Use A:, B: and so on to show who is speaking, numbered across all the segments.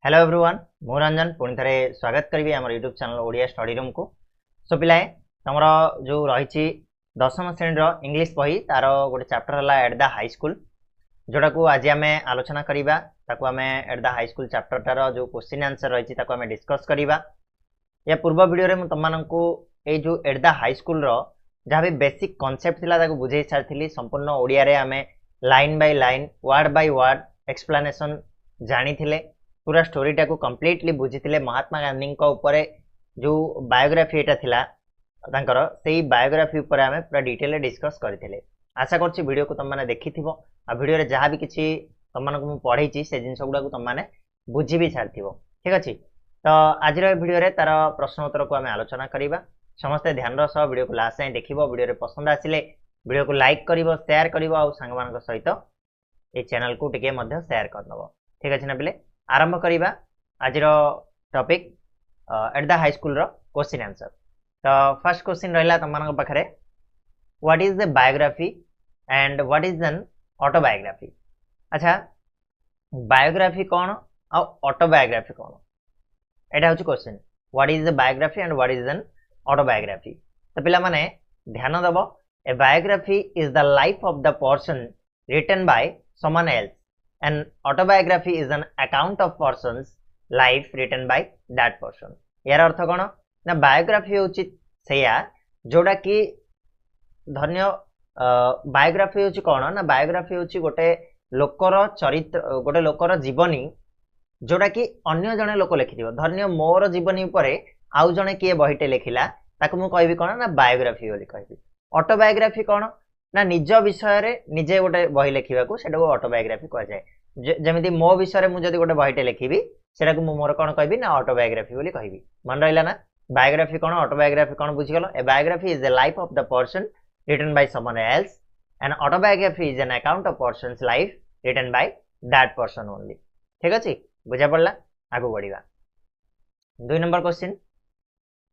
A: Hello everyone मु रंजन पुणी थे स्वागत करी आम YouTube channel Odia study room को। सो पिलाए तुम जो रही दशम श्रेणी इंग्लिश बही तार गोटे चैप्टर है एट द हाई स्कूल जोटा को आज आम आलोचना करवा आम eight the high school chapter जो क्वेश्चन आंसर रही आम डिस्कस करवा। या पूर्व वीडियो में तुमको ये जो एट द हाई स्कूल जहाँ भी बेसिक कॉन्सेप्ट थिला बुझे सारी संपूर्ण ओडिया रे आम line by line word by word explanation जानी थिले पूरा स्टोरीटा को कम्प्लीटली बुझी महात्मा गांधी ऊपर जो बायोग्राफी एटा थिला तांकर सेही बायोग्राफी ऊपर आमे पूरा डिटेल डिस्कस करथिले। आशा करछि वीडियो को तुम माने देखिथिबो आ वीडियो रे जहाँ भी किछि तुम मानक मु पढैछि से जिंस गुडा को तुम माने बुझी भी छाड़थिबो। ठीक अछि तो आज रो वीडियो रे तार प्रश्न उत्तर को आमे आलोचना करिबा। समस्त ध्यान रो सह वीडियो को लास्ट जाय देखिबो। वीडियो रे पसंद आसिले वीडियो को लाइक करिवो शेयर करिवो आ संग मानक सहित ए चैनल को टिके मध्ये शेयर करनबो। ठीक अछि ना बिले आरंभ करिबा आज topic at the high school question answer. तो फर्स्ट क्वेश्चन रहा तुम मान पाखे what is the biography and what is an autobiography. अच्छा बायोग्राफी कौन आ ऑटोबायोग्राफी कौन एटा हूँ question. What is the biography and what is an autobiography. तो पिला माने ध्यान दब a biography is the life of the person written by someone else an autobiography is an account of person's life written by that person। यार अर्थ कौन ना biography होची सेया जोड़ा कि धन्य बायोग्राफी होची कौन ना बायोग्राफी होची गोटे लोकर चरित्र गोटे लोकर जीवनी जोड़ा कि अन्य जने लोक लिखिथिबो। धन्य मोर जीवनी उपरे आउ जने किए बहिटे लिखिला ताको मु कहबी कौन ना बायोग्राफी बोली कहबी। ऑटोबायोग्राफी कौन ना निज विषय रे निजे गोटे बही लिखा को ऑटोबायोग्राफी कह जाए। जमी मो विषय में मुझे गोटे बहीटे लिखी से मोर कौन कह ना ऑटोबायोग्राफी बोली कहबी। मन रहा ना बायोग्राफी कौन ऑटोबायोग्राफी कौन बुझीगल। A biography is the life of the person written by someone else and autobiography is an account of person's life written by that person only. ठीक अच्छे बुझा पड़ा आगू बढ़िया। 2 number question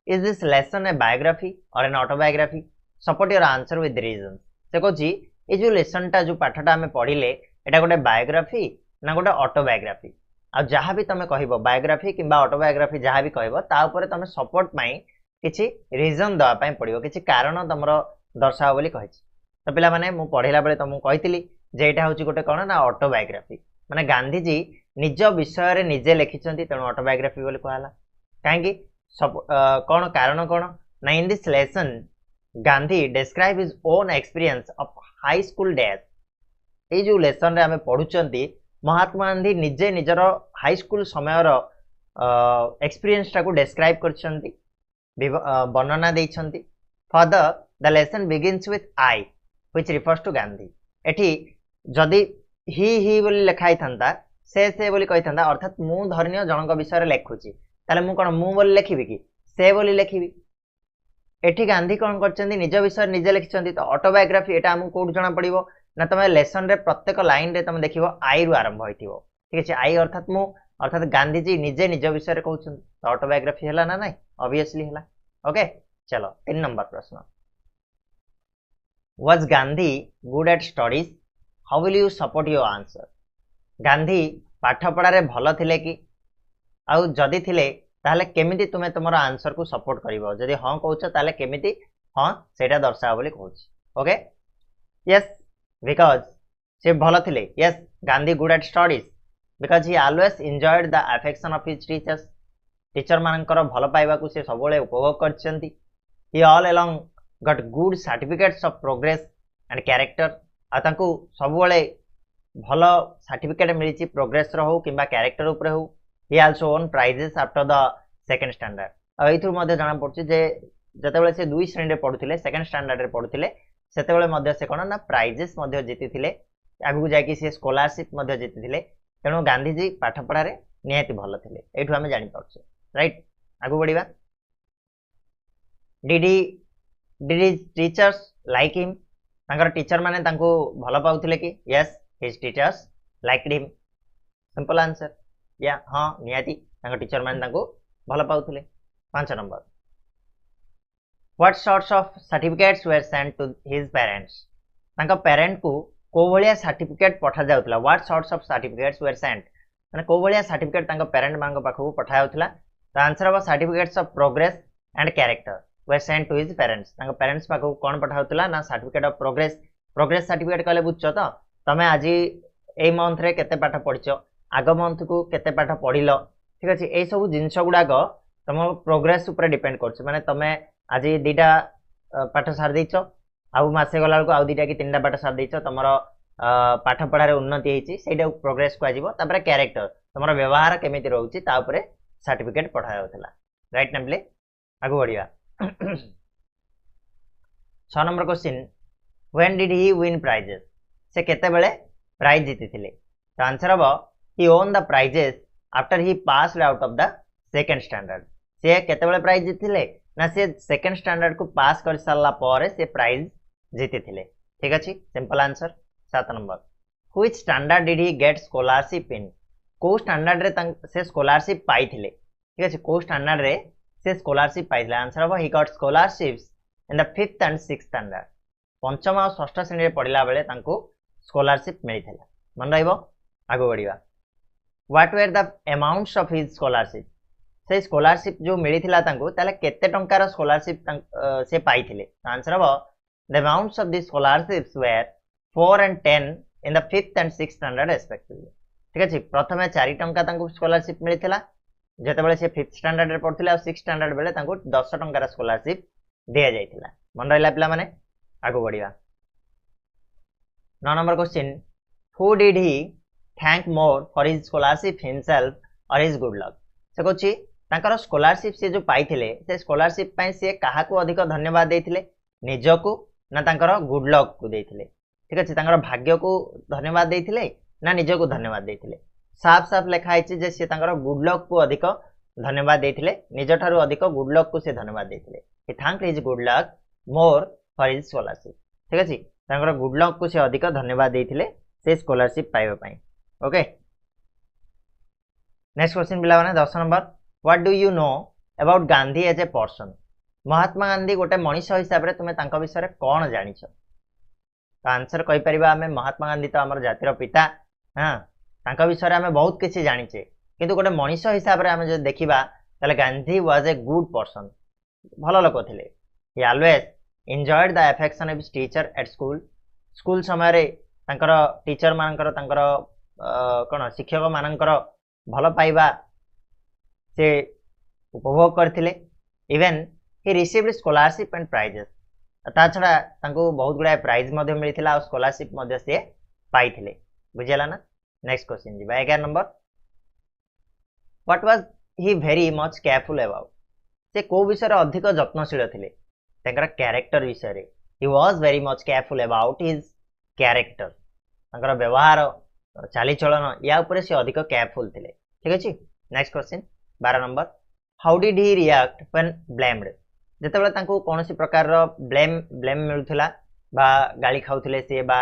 A: is this lesson a biography और an autobiography support your answer with reason. से कहूँ ये जो लेसनटा जो पाठटा आम पढ़ले एटा गोटे बायोग्राफी ना गोटे ऑटोबायोग्राफी आ जहाँ भी तुम कह बायोग्राफी कि ऑटोबायोग्राफी जहाँ भी कह तुम सपोर्ट किसी रिजन दवाई पड़ो किसी कारण तुम दर्शाओ बोली कही। तो पिला माने मु पढ़ला बेले तुमको कही जे यहाँ हूँ गोटे कौन ना ऑटोबायोग्राफी माने गांधीजी निज विषय रे निजे लिखिं तेणु ऑटोबायोग्राफी बोली कहला। कहीं कौन कारण कौन ना in this lesson Gandhi describe his own experience of high school days. ये जो लेसन रे आमे पढ़ुचंती महात्मा गांधी निजे निजर हाई स्कूल समय एक्सपीरियंस टाको डिस्क्राइब करछंती वर्णना देइछंती। Further the lesson begins with I which refers to Gandhi. एठी जदि ही बोली लिखाई थांता से बोली कहि थांता अर्थात मु धर्य जनक विषय रे लेखुची ताले मु कोन मु बोली लिखिबी कि से बोली लिखिबी। एठी गांधी कौन करछंती निज विषय निजे लिखिछंती। तो ऑटोबायोग्राफी एटा हमको कोड जाना पड़िबो ना तुम लेसन रे प्रत्येक लाइन रे तुम देखिबो आई रु आरंभ होइतिबो। ठीक अछि आई अर्थात मु अर्थात गांधीजी निजे निज विषय रे कहउछंती तो ऑटोबायोग्राफी हला ना नहीं ऑब्वियसली हला। ओके चलो 3 नंबर प्रश्न was Gandhi good at studies how will you support your answer. Gandhi पाठ पढ़ा रे भलो थिले कि आउ जदी थिले ताहले केमिति तुमे तुमर आंसर को सपोर्ट करिवो जदी हां कहउछ ताहले केमिति हां सेटा दर्शाओ बोली कहउछ। ओके यस बिकॉज से भलो थिले। Yes Gandhi good at studies because he always enjoyed the affection of his teachers. Teacher मानकर भलो पाइबा को से सबले उपभोग करछंती। He all along got good certificates of progress and character आ तांको सबले भलो सर्टिफिकेट मिलिछि प्रोग्रेस रो हो किबा कैरेक्टर ऊपर हो। He also won prizes after the second standard। अब एथुर मध्ये जाना पड़छि जे जतेबेले से 2 श्रेणी रे पढुथिले सेकंड स्टैंडर्ड रे पढुथिले सेतेबेले मध्ये से कोन ना प्राइजेस मध्ये जीतिथिले आगु जाय कि से स्कॉलरशिप मध्ये जीतिथिले। तेणु गांधीजी पाठ पढ़ा रे निहाती भलो थिले एठु हमें जानि पाछे राइट। आगु बढ़िबा डिड टीचर्स लाइक हिम तांकर टीचर माने तांको भलो पाउथिले कि। Yes his teachers liked him simple answer या हाँ निहाती टीचर मैंने भल पाउथिले। 5 number what sorts of certificates were sent to his parents. तांका पेरेंट को को भलिया सर्टिफिकेट पठा जाउतला। What sorts of certificates were sent माने को भलिया सर्टिफिकेट तांको पेरेंट मानक पाखु पठाउथला तो आंसर हम certificates of progress and character were sent to his parents तांको पेरेंट्स पाखु कोन पठाउथला ना certificate of progress progress certificate कहले बुझछ तो तमे आज ए मंथ रे केते पाठ पढिछो आग मंथ को केते पाठ पढिलो ठीक अछि ए सब जिंस गुडा को तुम प्रोग्रेस ऊपर डिपेंड करछ माने तमे आज दीटा पाठ सार दैछो आउ मासे गला को आउ दीटा कि तीनटा पाठ सार दैछो तमरो पाठ पढ़ार उन्नति होती से प्रोग्रेस कह क्यारेक्टर तुम व्यवहार केमी रोचे सर्टिफिकेट पढ़ा जाता राइट ना प्ले आगु बढ़िया 6 number question when did he win prizes से केते बेले प्राइज जीति थिले तो आंसर हम he won the prizes after he passed out of the second standard से केते बेले प्राइज जीति थिले ना से सेकंड स्टैंडर्ड को पास कर सारला पर से प्राइज जीति थिले ठीक अछि simple answer 7 number which standard did he gate scholarship in को स्टैंडर्ड रे से स्कॉलरशिप पाई थिले ठीक अछि को स्टैंडर्ड रे से स्कॉलरशिप पाई थिले आंसर हम he got scholarships in the 5th and 6th standard पंचम और षष्ठ श्रेणी रे पढ़िला बेले तांको स्कॉलरशिप मिलिथिला मन रहइबो आगो बढ़िया what were the amounts of his scholarship से स्कॉलरशिप जो मिलिथिला तांको ताले केते टंकार स्कॉलरशिप से पाई थिले आंसर हम the amounts of the scholarships were 4 and 10 in the 5th and 6th standard respectively ठीक अछि प्रथमे 4 टंका तांको स्कॉलरशिप मिलिथिला जेते बेले से 5th स्टैंडर्ड रे पढथिले और 6th स्टैंडर्ड बेले तांको 10 टंका स्कॉलरशिप दिया जायतिला मन रहला पिला माने आगो बढ़िया 9 number question who did he thank more for his scholarship himself और हिज गुड लक से कोछि तांकर स्कॉलरशिप से जो पाइथिले से स्कॉलरशिप पय से काहा को अधिक धन्यवाद देथिले निजको ना तांकर गुड लक को देथिले ठीक अच्छे तांकर भाग्य को धन्यवाद देथिले ना निज को धन्यवाद देथिले साफ साफ लिखा है जे से तांकर गुड लक को अधिक धन्यवाद देथिले निज ठारू अधिक गुड लक को से धन्यवाद देथिले he thank his good luck more for his scholarship ठीक अछि तांकर गुड लक को से अधिक धन्यवाद देथिले से स्कॉलरशिप पाइबा पई ओके नेक्स्ट क्वेश्चन बिला माने 10 number what do you know about Gandhi as a person Mahatma Gandhi गोटे मनीष हिसाब रे तुमे तांका विषय रे कोन जानिछो तो आंसर कहि परिबा हमें महात्मा गांधी तो हमर जातिर पिता हां तांका विषय रे हमें बहुत किछि जानिछे किंतु गोटे मनीष हिसाब रे हमें जो देखिबा तले Gandhi was a good person भलो लोक थिले ही always enjoyed the affection of his teacher at school समय रे तांकर टीचर मानकर तांकर कोन शिक्षक मानकर भलो पाइबा से उपभोग करथिले even he received scholarship and prizes ता छड़ा तांको बहुत गुडा प्राइज मध्ये मिलिथिला और स्कॉलरशिप मध्ये से पाइथिले बुझिला ना नेक्स्ट क्वेश्चन जी 11 number what was he very much careful about से को विषय रे अधिक यत्नशील थिले तांकर कैरेक्टर विषय रे he was very much careful about his character तांकर व्यवहार चाली चलन या ऊपर से अधिक केयरफुल थिले ठीक अछि next question 12 number how did he react when blamed जेतेबेले तांको कोनोसी प्रकार रो ब्लेम मिलुथिला बा गाली खाउथिले से बा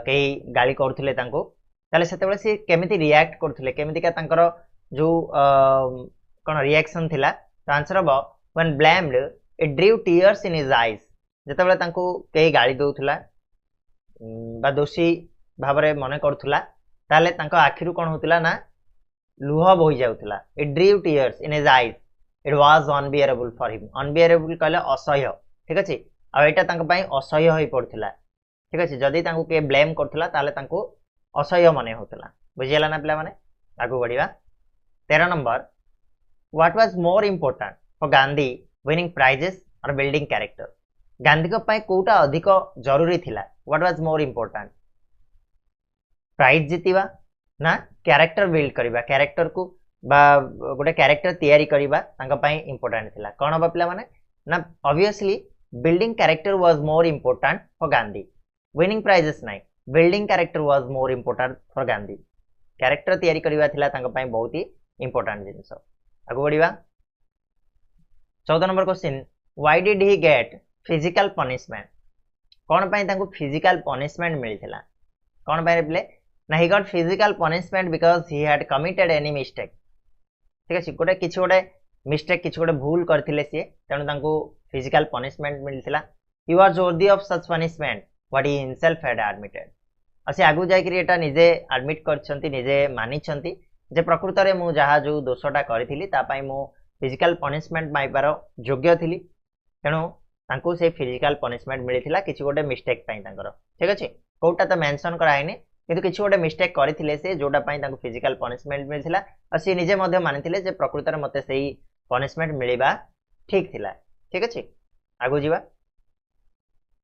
A: कई गाली करथिले तांको ताले सेतेबेले से केमिति रिएक्ट करथिले केमिति का तांकर जो कोन रिएक्शन थिला तो आंसर अब when blamed it drew tears in his eyes जेतेबेले तांको कई गाली दउथिला बा दोषी भाबरे मने करथुला ताले तांको आखिरु कोन होतिला ना लुह बोहि जाउथिला it drew tears in his eyes it was unbearable for him unbearable कहले असह्य ठीक अछि आ एटा तांको पई असह्य होई पड़थिला ठीक अछि जदी तांको के ब्लेम करथुला ताले तांको असह्य माने होतला बुझियला ना पिला माने आगु बढ़िया 13 number what was more important for Gandhi winning prizes और बिल्डिंग कैरेक्टर गांधी को पई कोटा अधिक जरूरी थिला what was more important prize जितिबा ना कैरेक्टर बिल्ड करबा कैरेक्टर को बा गोटे कैरेक्टर तैयारी करबा तांका पई इंपोर्टेंट थिला कोन बा पिला माने ना obviously building character was more important for Gandhi winning prizes नाही building character was more important for Gandhi character तैयारी करबा थिला तांका पई बहुत ही इंपोर्टेंट जिंस आगु बढ़िबा 14 number question why did he get physical punishment कोन पई तांको फिजिकल पनिशमेंट मिलिथिला कोन पई रिप्ले ना he got physical punishment because he had committed any mistake ठीक अछि गोटे किछि गोटे मिस्टेक किछि गोटे भूल करथिले से तेनु तांको फिजिकल पनिशमेंट मिलिथिला he was worthy of such punishment what he himself had admitted असे आगु जाय कि एटा निजे एडमिट करछंती निजे मानिछंती जे प्रकृत में मु जहाँ जो दोषटा करी तापाई मु फिजिकल पनिशमेंट पाइबार योग्य थी तेणु से फिजिकल पनिशमेंट मिलता किसी गोटे मिस्टेक ठीक अच्छे कौटा तो मेंशन कराइनि किंतु किसी गोटे मिस्टेक करते से जोटा फिजिकल पनिशमेंट मिलता और सी निजे मानी प्रकृत में मत से पनिशमेंट मिलवा ठीक थिला ठीक अच्छे आगु जीवा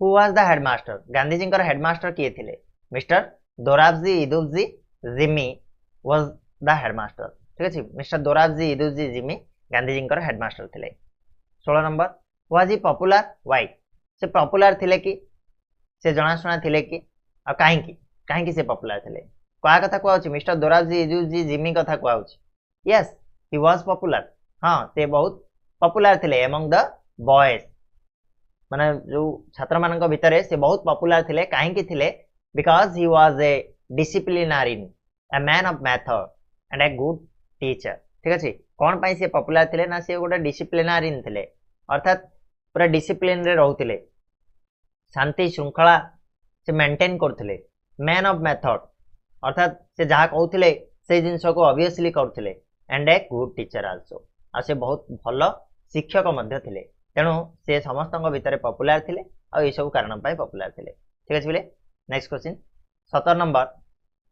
A: who was the headmaster Gandhiji headmaster किए थे mister Dorabji Edulji Gimi was the headmaster ठीक अच्छे मिस्टर दोराबजी इदुबजी जिमी गांधीजी हेडमास्टर थे 16 number was he popular why से पॉपुलर थिले कि से जनाशुना थिले कि आ कहीं से पॉपुलर थिले क्या कथा कहूँ मिस्टर दोराबजी इदुबजी जिमी कथा कहूँ यस ही वाज पॉपुलर हाँ से बहुत पॉपुलर थिले एमंग द बॉयज माने जो छात्र मानक भितर से बहुत पॉपुलर थिले कहीं थिले because he was a disciplinarian a man of method and a good teacher ठीक अच्छे कौन पाई से पॉपुलर थिले ना से गोटे डिसिप्लिनरियन थिले अर्थात पूरा डिसिप्लिन रे रहउथिले शांति श्रृंखला से मेंटेन करथिले मैन ऑफ मेथड अर्थात से जहाँ कहउथिले से जिंस को ऑब्वियसली करथिले and a good teacher also आ से बहुत भल शिक्षक मध्य थिले तेणु से समस्त भितर पॉपुलर थिले आ ये सब कारण पॉपुलर थिले ठीक अच्छे बोले next question 17 number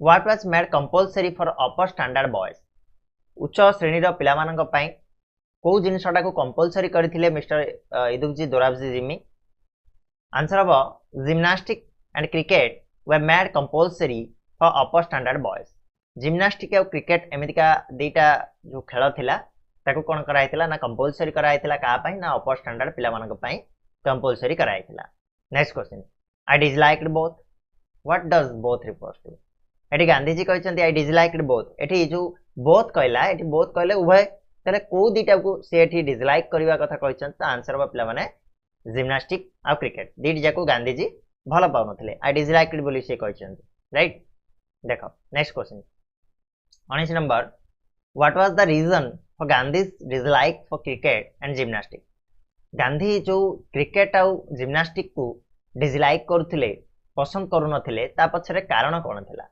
A: what was made compulsory for upper standard boys उच्च श्रेणी पिला मानक पई को जिनसटा को कंपलसरी करथिले मिस्टर इदुबजी दोराबजी जिमी आंसर हम gymnastic and cricket way made compulsory for upper standard boys gymnastic और क्रिकेट एमतीका दुईटा जो खेल थिला ताको कौन कराइथिला ना कंपलसरी कराइथिला का पई ना अपर स्टैंडर्ड पिला मानक पई कंपलसरी कराइथिला next question I disliked both what does both refers to एटी गांधीजी कहते आई डिसलाइक्ड बोथ एटी जो बोथ कहला एटी बोथ कहले उभय तले को दीटा को से एटी डिसलाइक करबा कथा कहछन आंसर बा पिला माने जिम्नास्टिक आ क्रिकेट दीट जाको गांधीजी भल पाउ नथिले आई डिसलाइक्ड बोली से कहछन राइट देखो next question 19 number what was the reason for Gandhi's dislike for cricket and gymnastic Gandhi जो क्रिकेट आउ जिम्नास्टिक को डिसलाइक करथिले पसंद करू नथिले ता पछरे कारण कोन थिला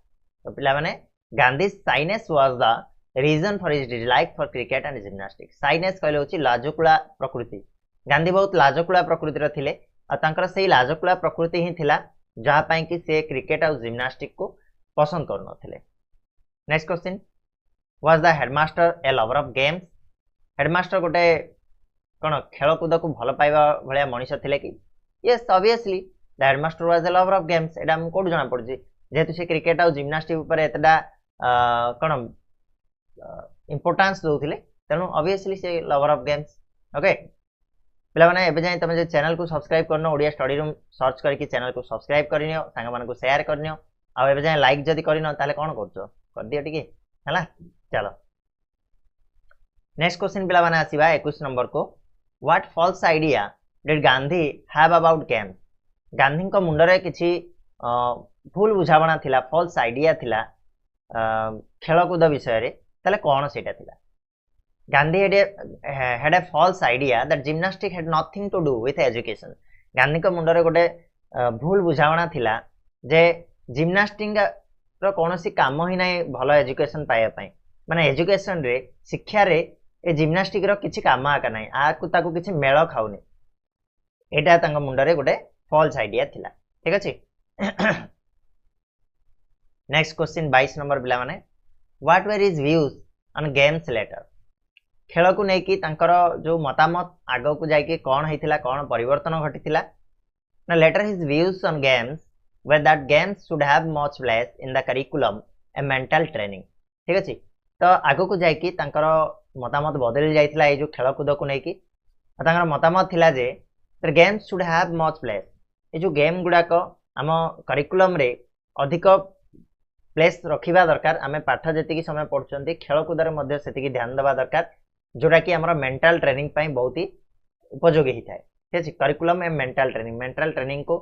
A: तो पिला माने Gandhi shyness was the reason for his dislike for cricket and gymnastic shyness कहले होची लाजकुला प्रकृति गांधी बहुत लाजकुला प्रकृति रो थिले आ तांकर सेही लाजकुला प्रकृति ही थिला जहा पई कि से क्रिकेट आउ जिम्नास्टिक को पसंद करू नथिले next question was the headmaster a lover of games headmaster गोटे कौन खेलकूद को भल पाइबा भाया मनीष थिले कि yes obviously the headmaster was a lover of games एटा हम कोड जाना पड़जी जेहेतु से क्रिकेट और जिम्नास्टिक ऊपर एतडा कौन इंपोर्टेंस दउथिले तेणु ऑब्वियसली से लवर ऑफ गेम्स ओके पिला माने एबे जाय तमे जे चैनल को सब्सक्राइब करनो ओडिया स्टडी रूम सर्च करके चैनल को सब्सक्राइब करनियो संग मान को शेयर करनियो आ एबे जाय लाइक जदी करनो ताले कोन करछो कर दियो टिके हला चलो नेक्स्ट क्वेश्चन पिला माने आसीबा 21 नंबर को what false idea did Gandhi have about games Gandhi को मुंडरे किछि भूल बुझावना थिला फॉल्स आइडिया थिला खेलकूद विषय रे ताले कोन सेटा थिला Gandhi had a false idea that gymnastics had nothing to do with education Gandhi को मुंडरे गोटे भूल बुझावना थिला जे जिम्नास्टिक रो कोनोसी काम ही नाही भलो एजुकेशन पाया पई माने एजुकेशन रे शिक्षा रे ए जिम्नास्टिक रो किछि काम आका नाही आ को ताको किछि मेळ खाउनी एटा तांग मुंडरे गोटे फॉल्स आइडिया थिला ठीक अछि नेक्स्ट क्वेश्चन 22 नंबर पिला माने what were his views on games later खेल को लेकिन जो मतामत आग को जाकि कौन होता कौन परिवर्तन घटी ना later his views on games were that games should have much place in the curriculum a mental training ठीक अच्छे तो आग को जाकि मतामत बदली जाइए ये जो खेलकूद को लेकिन मतामत थिला जे games should have much place ये जो गेम गुड़ाक आम करिकुलम रे अधिक प्लेस रखा दरकार आम पाठ जी समय पढ़ुं खेलकूद से ध्यान देवा दरकार जोटा कि आमर मेंटल ट्रेनिंग पाई बहुत ही उपयोगी होता है ठीक है करिकुलम ए मेंटल ट्रेनिंग को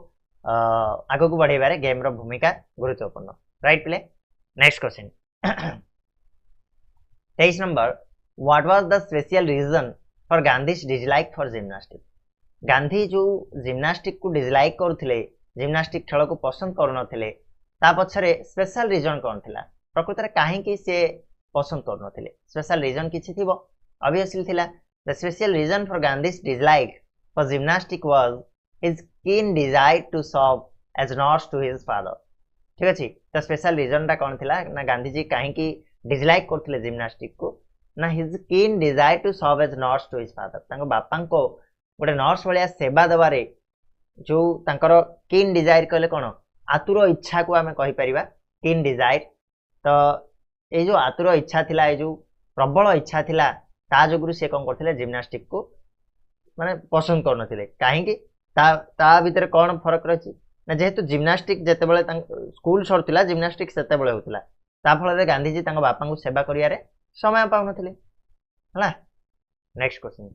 A: आग को बढ़ेबारे गेम रो भूमिका गुरुत्वपूर्ण right play next question 23 number what was the special reason for Gandhi's dislike for gymnastic Gandhi जो जिम्नास्टिक को डिसलाइक करथिले जिम्नास्टिक खेल को पसंद करू नथिले ता पछरे स्पेशल रीजन कोन थिला प्रकृत रे काहे कि से पसंद करनथिले स्पेशल रीजन किछि थिबो ऑब्वियसली थिला the special reason for Gandhi's dislike for gymnastic was his keen desire to serve as nurse to his father ठीक अछि तो स्पेशल रीजन टा कोन थिला ना गांधी जी काहे की डिसलाइक करथिले जिम्नास्टिक को ना his keen desire to serve as nurse to his father तांको बापा को गोटे नर्स भलिया सेवा दबारे जो तांकर कीन डिजायर कहले कोन आतुर इच्छा को आमे कहि परिबा कीन डिजायर तो ए जो आतुर इच्छा थिला ए जो प्रबल इच्छा थिला ता जोगुरु से कोन करथिले जिम्नास्टिक को माने पसंद करनथिले काहे की ता भीतर कोन फरक रहछि ना जेहेतु जिम्नास्टिक जेते बेले स्कूल सरथिला जिम्नास्टिक सेते बेले होतिला ता फल गांधी जी बापा को सेवा करियारे समय पाउ नथिले हला नेक्स्ट क्वेश्चन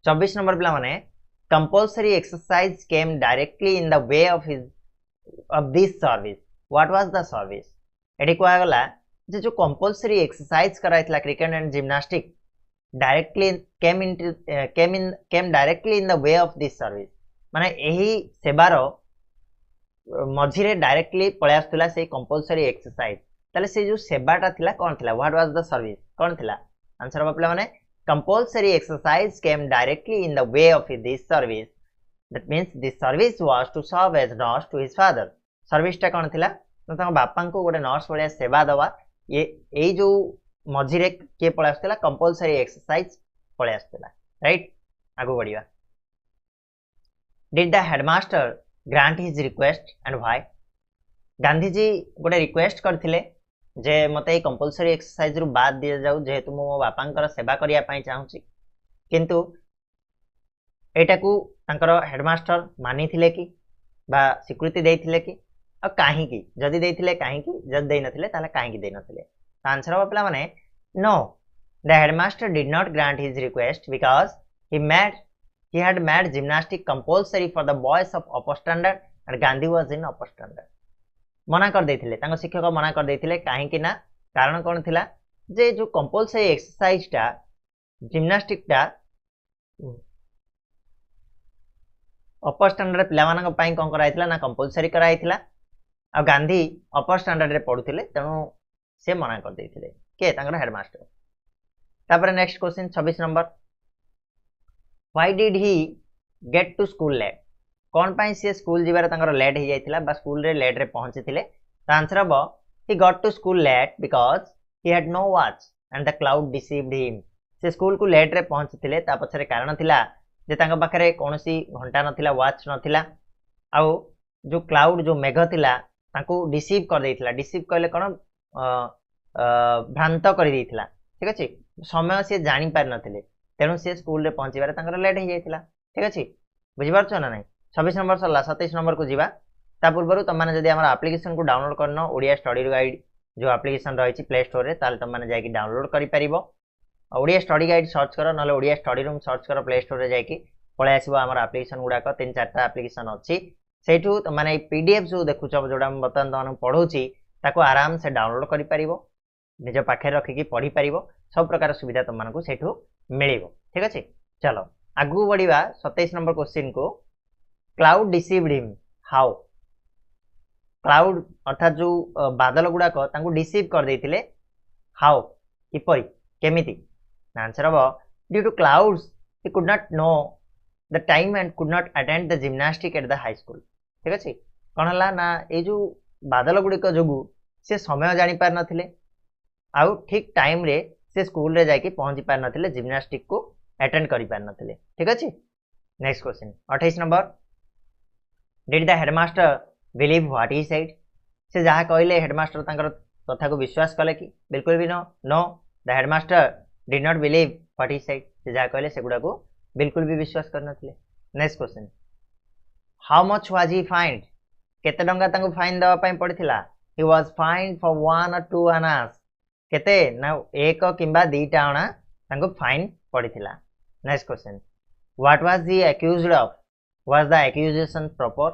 A: 24 नंबर पिला माने compulsory exercise came directly in the way of this service what was the service एडी को आगला जे जो कंपल्सरी एक्सरसाइज कराइतला cricket and gymnastic directly came directly in the way of this service माने एही सेवार मझिरे डायरेक्टली पळे आस्तुला से कंपल्सरी एक्सरसाइज ताले से जो सेवाटा थिला कोन थिला व्हाट वाज द सर्विस कोन थिला आंसर बापला माने compulsory exercise came directly in the way of this service that means this service was to serve as nurse to his father सर्विसटा कोन थिला तो तांको बापा को गोटे नर्स भलिया सेवा दवा ये एई जो मझिरे के पळे आस्तुला कंपल्सरी एक्सरसाइज पळे आस्तुला राइट आगो बढ़िया Did the headmaster grant his request and why? Gandhi ji गोटे रिक्वेस्ट करथिले जे मते कंपल्सरी एक्सरसाइज रु बाद दिया जाऊ जेहेतु मो बापांकर सेवा करिया पई चाहूची किंतु एटा को तांकर हेडमास्टर मानिथिले कि बा स्वीकृति देथिले कि आ काहे कि जदी देथिले काहे कि जद देइ नथिले ताले काहे कि देइ नथिले आंसर बापला माने no the headmaster did not grant his request because he had made gymnastics compulsory for the boys of upper standard and Gandhi was in upper standard मना कर देथिले तांको शिक्षक मना कर देथिले काहे कि ना कारण कोन थिला जे जो कंपल्सरी एक्सरसाइज टा जिम्नास्टिक टा अपर स्टैंडर्ड पिला मानक पई कोन कराइथिला ना कंपल्सरी कराइथिला आ गांधी अपर स्टैंडर्ड रे पढुथिले तनो से मना कर देथिले के तांकर हेडमास्टर तापर next question 26 number Why did he get to school late? कौन पाई से स्कूल जीवार तांकर लेट ही जाइथिला बा स्कूल रे लेट रे पहुंचीथिले त आंसर हबो he got to school late because he had no watch and the cloud deceived him से स्कूल को लेट रे पहुंचीथिले ता पछरे कारण थिला जे तांका पाखरे कोनोसी घंटा नथिला वॉच नथिला आ जो क्लाउड जो मेघ थिला तांको डिसीव कर देइथिला डिसीव कहले कोन भ्रांत कर देइथिला ठीक अछि समय से जानि पार नथिले तेणु से स्कूल रे पहुंचीबारे तांकर लेट हो जाइथिला ठीक अछि बुझि पारछो ना नहीं 26 नंबर सरला 27 नंबर को जीवा ता पूर्वरु तम माने जदी हमर एप्लीकेशन को डाउनलोड करनो ओडिया स्टडी गाइड जो एप्लीकेशन रहिछि प्ले स्टोर रे ताल तम माने जाई कि डाउनलोड करि परिबो ओडिया स्टडी गाइड सर्च करो नले ओडिया स्टडी रूम सर्च करो प्ले स्टोर रे जाई कि पळे आसीबो हमर एप्लीकेशन गुडा को 3-4टा एप्लीकेशन अछि सेठू तम माने पीडीएफ जो देखुछो जोडा हम बतन तन पढौछि ताको आराम से डाउनलोड करि परिबो निज पाखे रखि कि पढि परिबो सब प्रकार सुविधा तम मानकु सेठू मिलिबो ठीक अछि चलो आगु बढ़िबा 27 नंबर क्वेश्चन को cloud deceived him how cloud अर्थात जो बादल गुडा को तांको डिसीव कर देथिले हाउ किपरि केमिति आंसर हबो due to clouds he could not know the time and could not attend the gymnastic at the high school ठीक अछि कोन हला ना ए जो बादल गुडी को जोगु से समय जानि पार नथिले आउ ठीक टाइम रे से स्कूल रे जाके पहुंची पार नथिले जिम्नास्टिक को अटेंड करि पार नथिले ठीक अछि next question 28 number did the headmaster believe what he said से जहा कहले हेडमास्टर तांकर कथा को विश्वास कले कि बिल्कुल भी no the headmaster did not believe what he said से जहा कहले सेगुडा को बिल्कुल भी विश्वास कर नथिले next question how much was he fined केते डंगा तांको फाइन दवा पई पड़िथिला ही वाज फाइन्ड फॉर 1 और 2 आनास केते ना एक किंबा दुईटा अणा तांको फाइन पड़िथिला next question what was he accused of was the accusation proper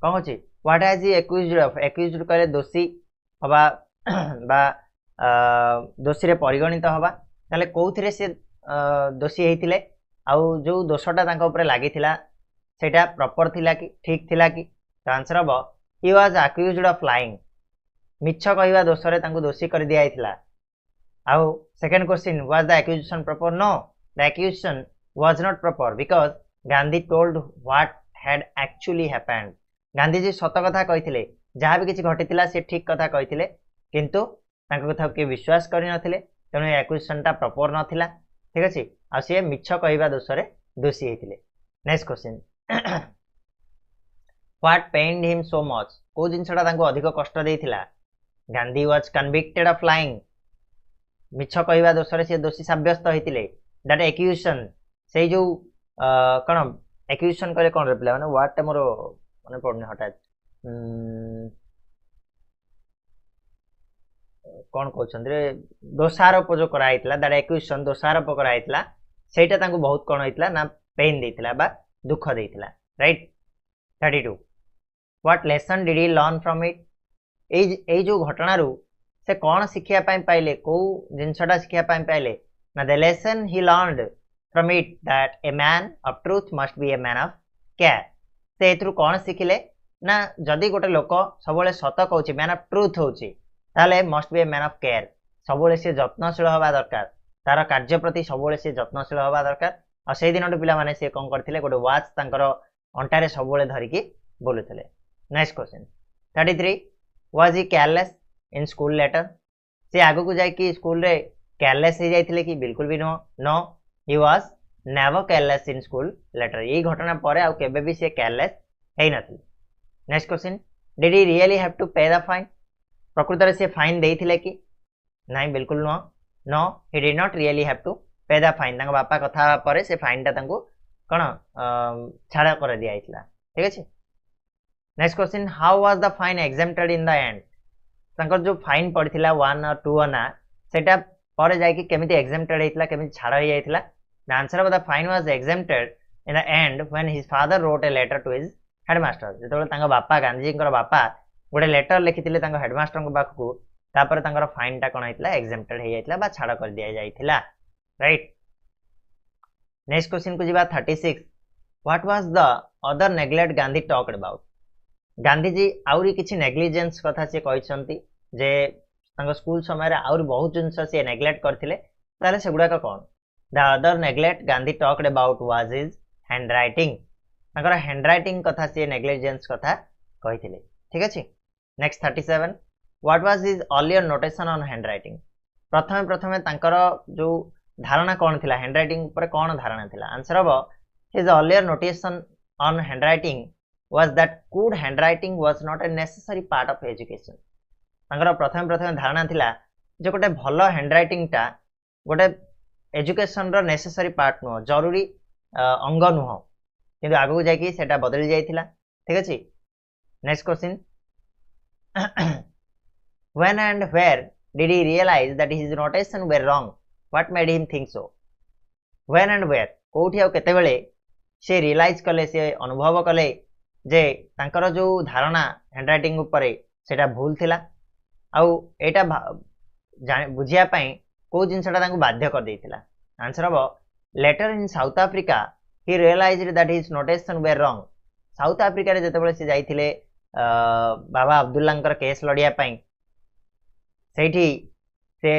A: कोन होची what has he accused of accused करे दोषी हबा बा दोषी रे परिगणित हबा ताले कोउथिरे से दोषी हेतिले आउ जो दोषटा तांको ऊपर लागिथिला सेटा प्रॉपर थिला कि ठीक थिला कि तो आंसर हबो he was accused of lying मिछ कहवा दोष रे तांको दोषी कर दिया आइथिला आउ second question was the accusation proper no the accusation was not proper because Gandhi told what had actually happened Gandhi ji सत कथा कहिथिले जहाँ भी किसी घटिथिला से ठीक कथा कहिथिले किंतु तांको कथा के विश्वास करि नथिले तेणु एक्यूजेशन टा प्रॉपर नथिला ठीक अछि आ से मिछ कहवा दोष रे दोषी हेतिले next question what pained him so much को जिनसटा तांको अधिक कष्ट देइथिला Gandhi was convicted of lying मिछ कहवा दोष रे से दोषी साब्यस्त होइतिले दैट एक्यूजेशन से जो कोन एक्यूजेशन करे कोन रिप्लाई माने व्हाट मोर माने पड़ने हठात कोन कहउछन रे दोषारोप जो कराइतला दैट एक्यूजेशन दोषारोप कराइतला सेटा तांको बहुत कोन होइतला ना पेन देइतला बा दुख देइतला right 32 what lesson did he learn from it ए जो घटना रू से कौन शिखिया पाइले कौ जिनसटा शिखिया पाइले ना the lesson he learned from it that A man of truth must be A man of care से एथरू कौन शिखिले ना जदि गोटे लोक सबले सत कहूँ मैन ऑफ ट्रुथ होची ताले must be A man of care सबले से जत्नशील हवा दरकार तार कार्य प्रति सबले से जत्नशील हवा दरकार और से दिन पिला माने से कौन करथिले गोटे वाच तांकर अंटारे सबले धरिकी बोलुथिले next question 33 was he careless in school later से आगो को जाय कि स्कूल रे केयरलेस हो जाइथिले कि बिल्कुल भी no no he was never careless in school later ये घटना परे आ केबे भी से केयरलेस हेइ नथि next question did he really have to pay the fine प्रकृत रे से फाइन देइथिले कि नहीं बिल्कुल no no he did not really have to pay the fine तांको बापा कथा परे से फाइन ता तांको कोन छाड़ा कर दिया आइतला ठीक अछि next question how was the fine exempted in the and तांकर जो फाइन पड़िथिला 1 और 2 अना सेटा परे जाय कि केमिति एग्जेम्प्टेड हेइतला केमिति छाड़ा हो जाइतला the answer of the fine was exempted in the end when his father wrote a letter to his headmaster जेतबे तांका बापा गांधीजींकर बापा गोटे लेटर लिखिथिले तांका हेडमास्टर को पाखकू तापर तांकर फाइन टा कोन हेइतला एग्जेम्प्टेड हे जाइतला बा छाड़ा कर दिया जाइतला राइट नेक्स्ट क्वेश्चन को जीवा 36 what was the other neglect Gandhi talked about Gandhi ji आउरी किछि नेग्लिजेंस कथा से कहिसंती जे तांको स्कूल समय रे आउरी बहुत जिंस से नेग्लेक्ट करथिले ताले सेगुडा का कोन the other neglect Gandhi talked about was his handwriting तांकर हैंडराइटिंग कथा से नेग्लिजेंस कथा कहिथिले ठीक अछि next 37 what was his earlier notation on handwriting प्रथमे तांकर जो धारणा कौन थिला हैंडराइटिंग ऊपर कौन धारणा थिला आंसर हबो his earlier notation on handwriting was that good handwriting was not a necessary part of education तांकर प्रथम धारणा थिला जे गोटे भलो हैंडराइटिंग टा गोटे एजुकेशन रो नेसेसरी पार्ट नो जरूरी अंग नुह किंतु आगु जाय कि सेटा बदली जायथिला ठीक अछि next question when and where did he realize that his notation were wrong what made him think so when and where कोठी आ केते बेले से रियलाइज कले से अनुभव कले जे तांकर जो धारणा हैंडराइटिंग ऊपर सेटा भूल थिला आउ एटा बुझिया पई को जिनसटा तांको बाध्य कर देथिला आंसर हबो later in South Africa he realized that his notation were wrong South Africa रे जते बेले से जाइथिले बाबा अब्दुल्लांकर केस लड़िया पई सेठी से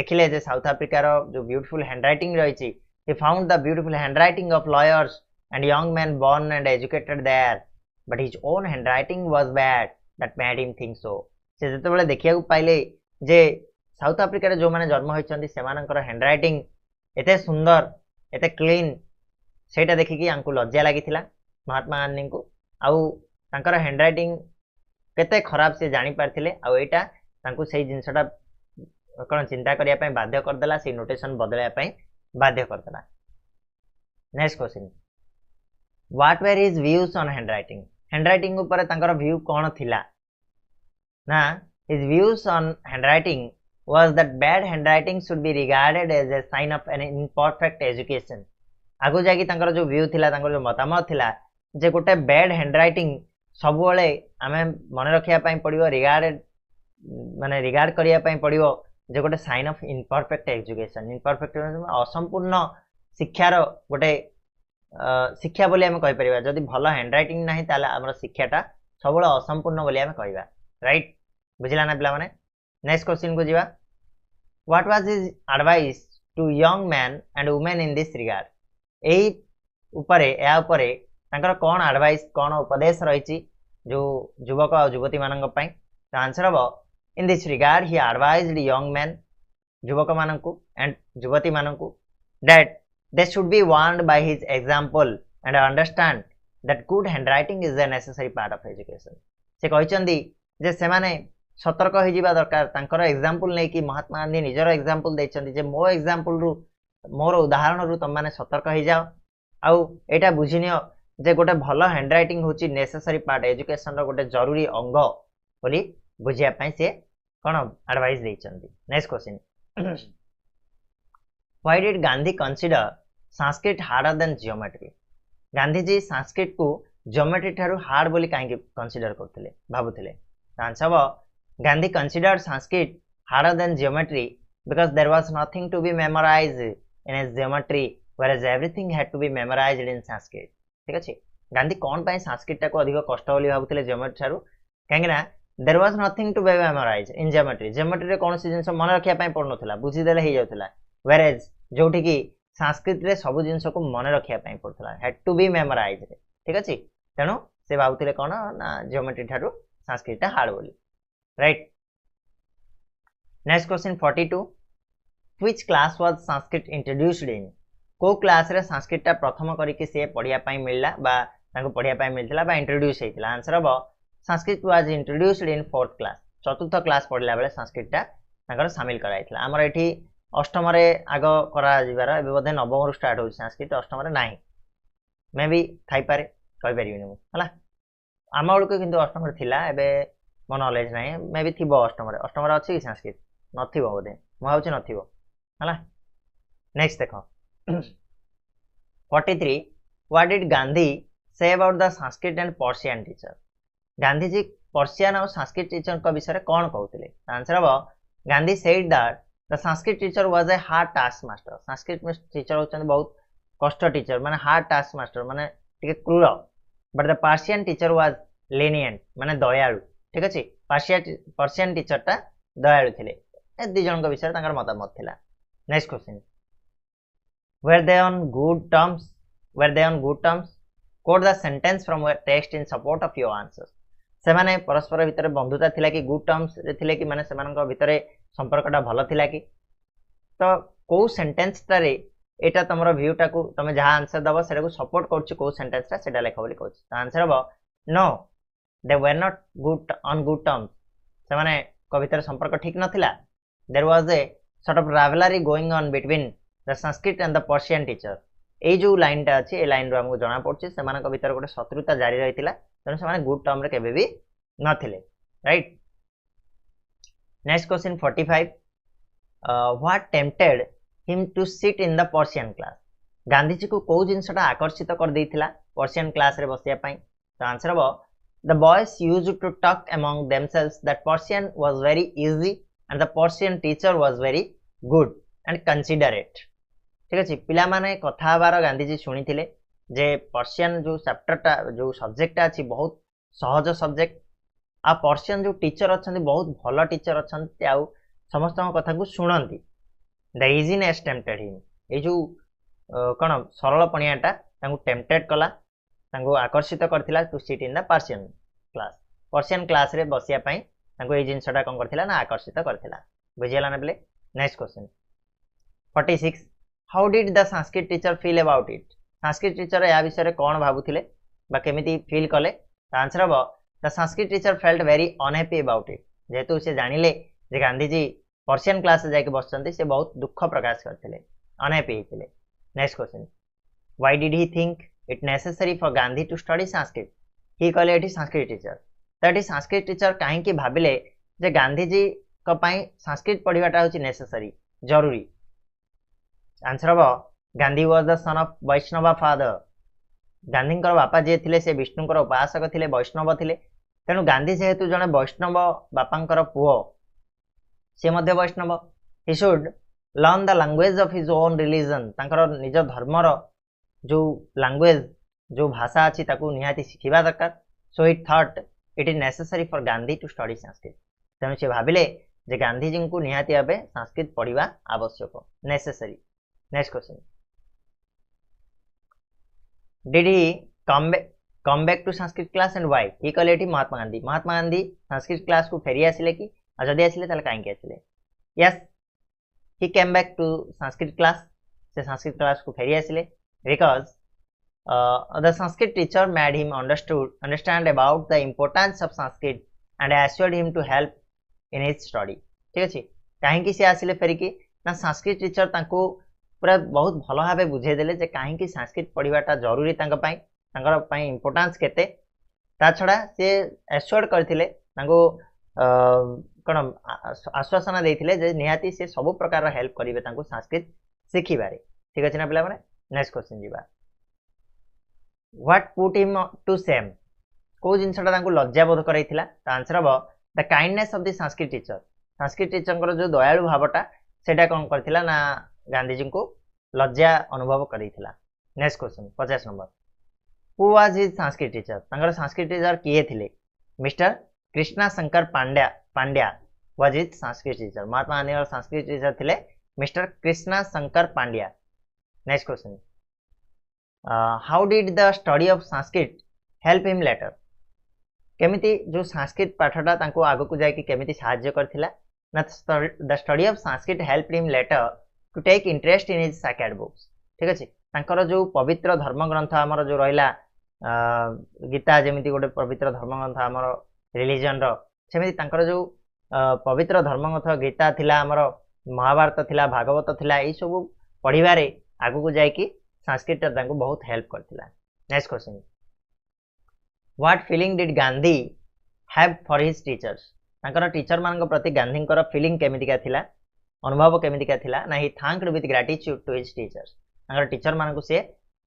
A: देखिले जे साउथ अफ्रीका रो जो ब्यूटीफुल हैंडराइटिंग रहिछि he found the beautiful handwriting of lawyers and young men born and educated there but his own handwriting was bad that made him think so से जते बेले देखिया को पाइले जे साउथ अफ्रीका रे जो माने जन्म होइछन्ती सेमानकर हैंडराइटिंग एते सुंदर एते क्लीन सेटा देखि कि आंकु लज्जा लागिथिला महात्मा गांधी को आउ तांकर हैंडराइटिंग केते खराब से जानि पारथिले आउ एटा तांकु सेही जिंसटा कोन चिंता करिया पय बाध्य कर देला से नोटेशन बदलया पय बाध्य करतला next question what were his views on handwriting ऊपर तांकर व्यू कोन थिला ना his views on handwriting was that bad handwriting should be regarded as a sign of an imperfect education आगो जाकी तांकर जो व्यू थिला तांकर जो मतामत थिला जे गोटे बैड हैंडराइटिंग सब बेले आमे मन रखिया पई पड़ियो रिगार्डेड माने रिगार्ड करिया पई पड़ियो जे गोटे sign of imperfect education imperfect असंपूर्ण शिक्षार गोटे शिक्षा बोली आमे कहि परिबा जदि भलो हैंडराइटिंग नाही ताले हमर शिक्षाटा सबले असंपूर्ण बोली आमे कहिबा राइट बुझिला ना पिला माने नेक्स्ट क्वेश्चन को जीवा what was his advice to young man and women in this regard एई ऊपरे या ऊपरे तांकर कोन एडवाइस कोन उपदेश रहिछि जो युवक और युवती मानक पई तो आंसर हबो in this regard he advised young man युवक मानक एंड युवती मानक that they should be warned by his example and understand that good handwriting is a necessary part of education से कहिसंदी जे से माने सतर्क हो जिबा दरकार तांकर एग्जांपल नै कि महात्मा गांधी निजर एग्जांपल दैछंदी जे मो एग्जांपल रु मोर उदाहरण रु तुम माने सतर्क हो जाओ आउ एटा बुझिनियो जे गोटे भलो हैंडराइटिंग होची नेसेसरी पार्ट एजुकेशन रो गोटे जरूरी अंग बोली बुझिया पई से कोन एडवाइस दैछंदी next question why did Gandhi consider Sanskrit harder than geometry Gandhi ji Sanskrit को जियोमेट्री ठारू हार्ड बोली काहे कंसीडर करथिले भाबुथिले answer Gandhi considered Sanskrit harder than geometry because there was nothing to be memorized in a geometry whereas everything had to be memorized in Sanskrit ठीक अछि गांधी कोन पय संस्कृत को अधिक कष्ट बोली भाबुथिले जियोमेट्री ठारू काहे ना there was nothing to be memorized in geometry geometry रे कोन सी जिंस मन रखिया पय पड़नथला बुझी देले हे जाउथला whereas जोठी की संस्कृत रे सब जिंस को मन रखिया पय पड़थला had to be memorized ठीक अछि तेनु से भाबुथिले कोन ना जियोमेट्री ठारू संस्कृत हार्ड बोली right next question 42 which class was Sanskrit introduced in को क्लास रे संस्कृत प्रथम करिके से पढिया पई मिलला बा ताको पढिया पई मिलथिला बा इंट्रोड्यूस हेतिला आंसर हबो Sanskrit was introduced in fourth class चतुर्थ क्लास पढला बेले संस्कृत ताकर शामिल कराइथिला हमर एठी अष्टम रे आगो करा जिबार एबे बधे नवम रु स्टार्ट हो संस्कृत अष्टम रे नाही मे भी थाई पारे कहि परिबिनी मु हला आमा बळको किंतु अष्टम रे थिला एबे मो नॉलेज नाही मे भी थिबो अष्टम रे अछि संस्कृत नथिबो बोधे मु हाउछि नथिबो हला नेक्स्ट देखो 43 what did Gandhi say about the Sanskrit and Persian teacher Gandhi ji Persian और संस्कृत टीचर को विषय कोन कहउतले आंसर हबो Gandhi said that the Sanskrit teacher was a hard task master Sanskrit में टीचर होचन बहुत कष्ट टीचर माने हार्ड टास्क मास्टर माने टिके क्रूर but the Persian teacher was lenient माने दयालु ठीक अछि पर्शियन टीचर ता दयालु थिले ए दि जन को विषय तांकर मतामत थिला next question were they on good terms quote the sentence from a text in support of your answers से माने परस्पर भितर बंधुता थिला कि गुड टर्म्स रे थिले कि माने सेमानक भितरे संपर्कटा भलो थिला कि तो को सेंटेंस टारे एटा तमरो व्यूटा को तमे जहा आंसर दबो सेटा को सपोर्ट करछ को सेंटेंस टा सेटा लेखा बोली कहछ तो आंसर हबो no they were not good on good terms से माने को भितर संपर्क ठीक नथिला there was a sort of rivalry going on between the Sanskrit and the Persian teacher ए जो लाइन टा अछि ए लाइन रो हमको जणा पड़छ से मानक भितर गोटे शत्रुता जारी रहितिला तने से माने गुड टर्म रे केबे भी नथिले right next question 45 what tempted him to sit in the Persian class Gandhi ji को को जिंसटा आकर्षित कर देथिला पर्शियन क्लास रे बसिया पई तो आंसर हबो the boys used to talk among themselves that Persian was very easy and the Persian teacher was very good and considerate ठीक अछि पिला माने कथा बार गांधी जी सुनी थिले जे पर्शियन जो चैप्टर टा जो सब्जेक्ट अछि बहुत सहज सब्जेक्ट आ पर्शियन जो टीचर अछंती बहुत भलो टीचर अछंती आ समस्त कथा को सुनंती द इजीनेस टेम्प्टेड हिम ए जो कोन सरल पणियाटा तांको टेम्प्टेड कला तांको आकर्षित करथिला to sit in the Persian class रे बसिया पई तांको ए जिंसटा कोन करथिला ना आकर्षित करथिला बुझियला ना बले next question 46 how did the Sanskrit teacher feel about it Sanskrit teacher या विषय कोन भाबुथिले बा केमिति फील कले आंसर हबो the Sanskrit teacher felt very unhappy about it जेतु से जानिले जे गांधी जी पर्शियन क्लास से जाके बसचंती से बहुत दुख प्रकाश करथिले अनहैप्पी हिथिले next question why did he think it necessary for Gandhi to study Sanskrit he कहले एठी संस्कृत टीचर तो एठी संस्कृत टीचर काहे कि भाबिले जे गांधी जी को पई संस्कृत पढिबाटा होची नेसेसरी जरूरी आंसर हबो Gandhi was the son of Vaishnav father Gandhi बापा जे थिले से विष्णुकर उपासक थिले वैष्णव थिले तेनु गांधी जेहेतु जने वैष्णव बापांकर पुओ से मध्य Vaishnav he should learn the language of his own religion तांकर निज धर्मर जो लैंग्वेज जो भाषा अछि ताकू निहाती सिखिबा दरकार so it thought it is necessary for Gandhi to study Sanskrit तेणु सी भाविले जे गांधीजी को निहाती भावे संस्कृत पढ़ा आवश्यक necessary. Next question, did he come back to Sanskrit class and why? He कहले एठी महात्मा गांधी संस्कृत क्लास को फेरी आसिले कि जदि आसिले ताले काहे आसिले? Yes, he came back to Sanskrit class. से संस्कृत क्लास को फेरी आसिले because the Sanskrit teacher made him understand about the importance of Sanskrit and assured him to help in his study. ठीक अछि, काहे से आसिले फेरी कि ना संस्कृत टीचर तांको पूरा बहुत भल भाबे बुझे देले जे काहे संस्कृत पढ़ाटा जरूरी तांकर पई इंपोर्टेंस केते। ता छड़ा से एश्योर्ड करथिले तांको कौन आश्वासन देते जे निहाती से सब प्रकार हेल्प करेंगे संस्कृत शिखिबारे। ठीक अच्छे ना पे? नेक्स्ट क्वेश्चन जी, what put him to shame? कौ जिनसा लज्जा बोध कराइला? आंसर हम the kindness of the Sanskrit teacher. Sanskrit teacher जो दयालु भावटा सेटा कौन करथिला ना गांधीजी को लज्जा अनुभव कराइला। Next question 50 number, who was his Sanskrit teacher? Sanskrit teacher किए थिले? Mister Krishna Shankar Pandya was his Sanskrit teacher. Mahatma Gandhi Sanskrit teacher थिले mister Krishna Shankar Pandya. Next question, how did the study of Sanskrit help him later? केमिति जो संस्कृत पाठटा तांको आगो को जाय कि केमिति सहाय्य करथिला ना the study of Sanskrit help him later to take interest in his sacred books. ठीक अछि, तांकर जो पवित्र धर्म ग्रंथ हमर जो रहिला गीता जेमिति गोटे पवित्र धर्म ग्रंथ हमर रिलीजन रो, सेमिति तांकर जो पवित्र धर्म ग्रंथ गीता थिला, हमर महाभारत थिला, भागवत थिला, ए सब पढ़िबारे आगु को जाय कि संस्कृत तांको बहुत हेल्प करथिला। Next question, what feeling did Gandhi have for his teachers? तांकर टीचर मान प्रति गांधी फीलिंग केमितिका थिला, अनुभव केमितिका थिला ना? He thanked with gratitude to his teachers. तांकर टीचर मान से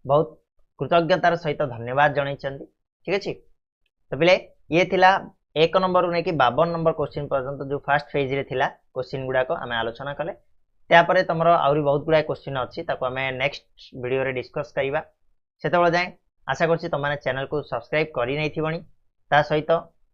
A: बहुत कृतज्ञतार सहित धन्यवाद जनइछन्ती। ठीक अछि, तो पिले ये थिला 1 नंबर रु नेकी 52 नंबर क्वेश्चन पर्यंत जो फर्स्ट फेज रे थिला क्वेश्चन गुडाको आमे आलोचना कले। त्यापरे तमर आउरी बहुत गुडा क्वेश्चन अछि, ताको आमे नेक्स्ट वीडियो रे डिस्कस करिबा। सेतबेले जाय आशा करछि तमाने चैनल को सब्सक्राइब करि नै थिबणी, ता सहित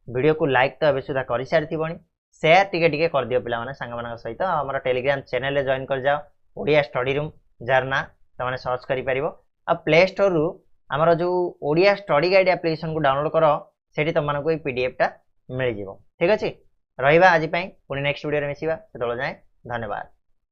A: वीडियो को लाइक तो एबे सुधा करि सारि थिबणी, शेयर टिके टिके कर दियो पिला माने संग मानक सहित। हमर टेलीग्राम चैनल रे जॉइन कर जाओ, ओडिया स्टडी रूम जरना तमाने सर्च करि परिबो। आ प्ले स्टोर रु हमर जो ओडिया स्टडी गाइड एप्लीकेशन को डाउनलोड करो, सेठी तमाने को पीडीएफ टा मिल जिवो। ठीक अछि, रहिबा आज पई पुनी नेक्स्ट वीडियो रे मिसिबा। सेतबेले जाय धन्यवाद।